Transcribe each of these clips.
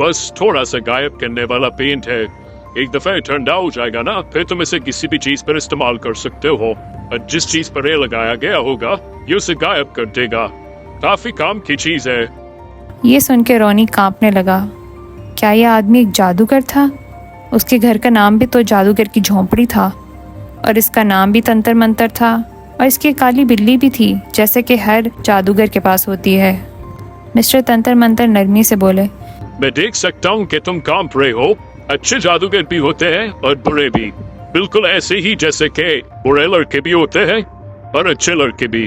बस थोड़ा सा गायब करने वाला पेंट है। एक दफा ठंडा हो जाएगा ना, फिर तुम इसे किसी भी चीज पर इस्तेमाल कर सकते हो, और जिस चीज पर ये लगाया गया होगा ये उसे गायब कर देगा। काफी काम की चीज है। ये सुन के रोनी कांपने लगा। क्या यह आदमी एक जादूगर था? उसके घर का नाम भी तो जादूगर की झोंपड़ी था, और इसका नाम भी तंत्र मंतर था, और इसकी एक काली बिल्ली भी थी, जैसे कि हर जादूगर के पास होती है। मिस्टर तंत्र मंतर नरमी से बोले, मैं देख सकता हूँ कि तुम कांप रहे हो। अच्छे जादूगर भी होते हैं और बुरे भी, बिल्कुल ऐसे ही जैसे कि बुरे लड़के भी होते हैं और अच्छे लड़के भी।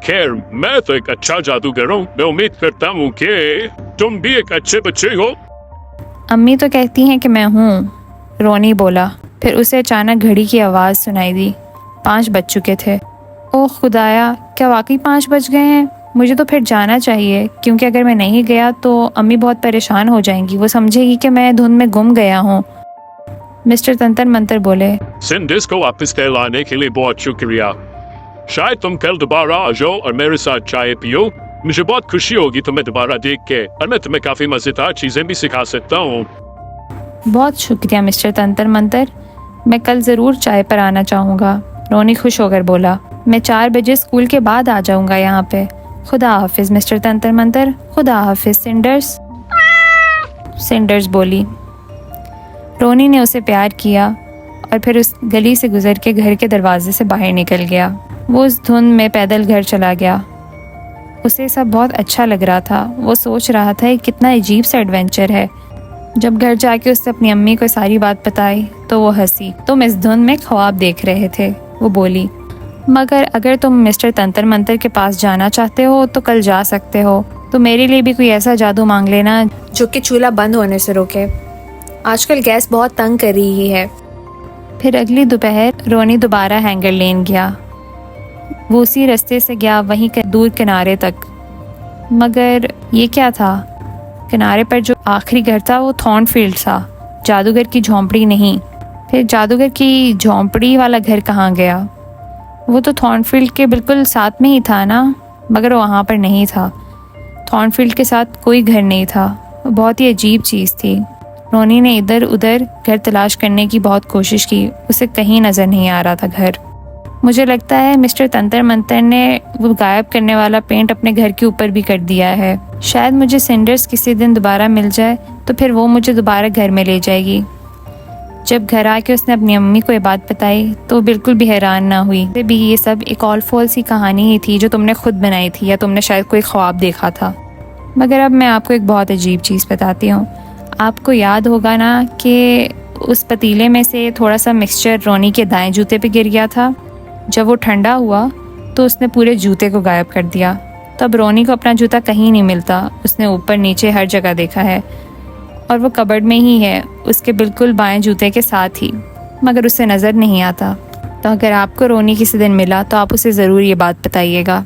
खैर, मैं तो एक अच्छा जादूगर हूँ। मैं उम्मीद करता हूँ कि तुम भी एक अच्छे बच्चे हो। अम्मी तो कहती हैं कि मैं हूँ, रोनी बोला। फिर उसे अचानक घड़ी की आवाज़ सुनाई दी। 5 बज चुके थे। ओह खुदाया, क्या वाकई 5 बज गए हैं? मुझे तो फिर जाना चाहिए, क्योंकि अगर मैं नहीं गया तो अम्मी बहुत परेशान हो जाएंगी। वो समझेगी कि मैं धुन में गुम गया हूँ। मिस्टर तंत्र मंतर बोले, सिंडिस को वापस लाने के लिए बहुत शुक्रिया। शायद तुम कल दोबारा आ जाओ और मेरे साथ चाय पियो। मुझे बहुत खुशी होगी तुम्हें दोबारा देख के, और मैं तुम्हें काफी मजेदार चीजें भी सिखा सकता हूँ। बहुत शुक्रिया मिस्टर तंत्र मंतर, मैं कल ज़रूर चाय पर आना चाहूँगा। रोनी खुश होकर बोला, मैं 4 बजे स्कूल के बाद आ जाऊँगा यहाँ पे। खुदा हाफिज़ मिस्टर तंत्र मंतर, खुदा हाफिज़ सिंडर्स। सिंडर्स बोली। रोनी ने उसे प्यार किया और फिर उस गली से गुजर के घर के दरवाजे से बाहर निकल गया। वो उस धुंध में पैदल घर चला गया। उसे सब बहुत अच्छा लग रहा था। वो सोच रहा था कि कितना अजीब सा एडवेंचर है। जब घर जाके उसने अपनी अम्मी को सारी बात बताई तो वो हंसी। तुम इस धुंध में ख्वाब देख रहे थे, वो बोली, मगर अगर तुम मिस्टर तंत्र मंतर के पास जाना चाहते हो तो कल जा सकते हो। तो मेरे लिए भी कोई ऐसा जादू मांग लेना जो कि चूल्हा बंद होने से रोके। आजकल गैस बहुत तंग कर रही है। फिर अगली दोपहर रोनी दोबारा हैंगर लेन गया। वो उसी रास्ते से गया, वहीं के दूर किनारे तक। मगर ये क्या था? किनारे पर जो आखिरी घर था वो थॉर्नफील्ड था, जादूगर की झोंपड़ी नहीं। फिर जादूगर की झोंपड़ी वाला घर कहाँ गया? वो तो थॉर्नफील्ड के बिल्कुल साथ में ही था ना, मगर वो वहाँ पर नहीं था। थॉर्नफील्ड के साथ कोई घर नहीं था। वो बहुत ही अजीब चीज़ थी। रोनी ने इधर उधर घर तलाश करने की बहुत कोशिश की, उसे कहीं नज़र नहीं आ रहा था घर। मुझे लगता है मिस्टर तंत्र मंतर ने वो गायब करने वाला पेंट अपने घर के ऊपर भी कर दिया है। शायद मुझे सिंडर्स किसी दिन दोबारा मिल जाए तो फिर वो मुझे दोबारा घर में ले जाएगी। जब घर आके उसने अपनी अम्मी को ये बात बताई तो बिल्कुल भी हैरान ना हुई। भी ये सब एक ऑल फॉल सी कहानी ही थी जो तुमने खुद बनाई थी, या तुमने शायद कोई ख्वाब देखा था। मगर अब मैं आपको एक बहुत अजीब चीज़ बताती हूँ। आपको याद होगा ना कि उस पतीले में से थोड़ा सा मिक्सचर रोनी के दाएं जूते पे गिर गया था। जब वो ठंडा हुआ तो उसने पूरे जूते को गायब कर दिया। तब रोनी को अपना जूता कहीं नहीं मिलता। उसने ऊपर नीचे हर जगह देखा है, और वो कबर्ड में ही है, उसके बिल्कुल बाएं जूते के साथ ही, मगर उसे नज़र नहीं आता। तो अगर आपको रोनी किसी दिन मिला तो आप उसे ज़रूर ये बात बताइएगा।